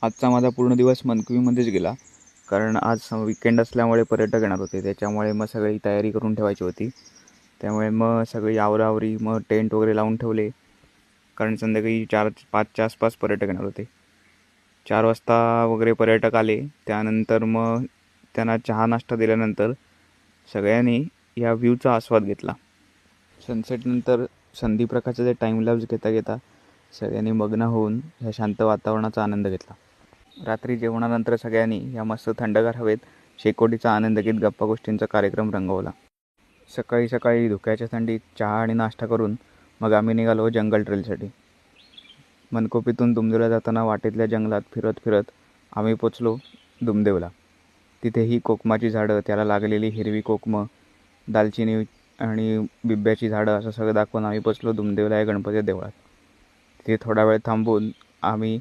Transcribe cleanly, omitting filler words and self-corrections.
आजचा माझा पूर्ण दिवस मनकुवीमध्येच गेला. कारण आज विकेंड असल्यामुळे पर्यटक येणार होते, त्याच्यामुळे मग सगळी तयारी करून ठेवायची होती. त्यामुळे मग सगळी आवराआवरी, मग टेंट वगैरे लावून ठेवले. कारण संध्याकाळी 4-5च्या आसपास पर्यटक येणार होते. 4 वाजता वगैरे पर्यटक आले. त्यानंतर मग त्यांना चहा नाश्ता दिल्यानंतर सगळ्यांनी या व्ह्यूचा आस्वाद घेतला. सनसेटनंतर संधीप्रकाशाचे जे टाईमलॅप्स घेता घेता सगळ्यांनी मग्न होऊन ह्या शांत वातावरणाचा आनंद घेतला. रात्री जेवणानंतर सगळ्यांनी या मस्त थंडगार हवेत शेकोटीचा आनंद घेत गप्पा गोष्टींचा कार्यक्रम रंगवला. सकाळी सकाळी धुक्याच्या थंडीत चहा आणि नाश्ता करून मग आम्ही निघालो जंगल ट्रेलसाठी. मनकोपीतून दुमदेवला जाताना वाटेतल्या जंगलात फिरत फिरत आम्ही पोचलो दुमदेवला. तिथेही कोकमाची झाडं, त्याला लागलेली हिरवी कोकमं, दालचिनी आणि बिब्याची झाडं असं सगळं दाखवून आम्ही पोचलो दुमदेवला या गणपती देवळात. तिथे थोडा वेळ थांबून आम्ही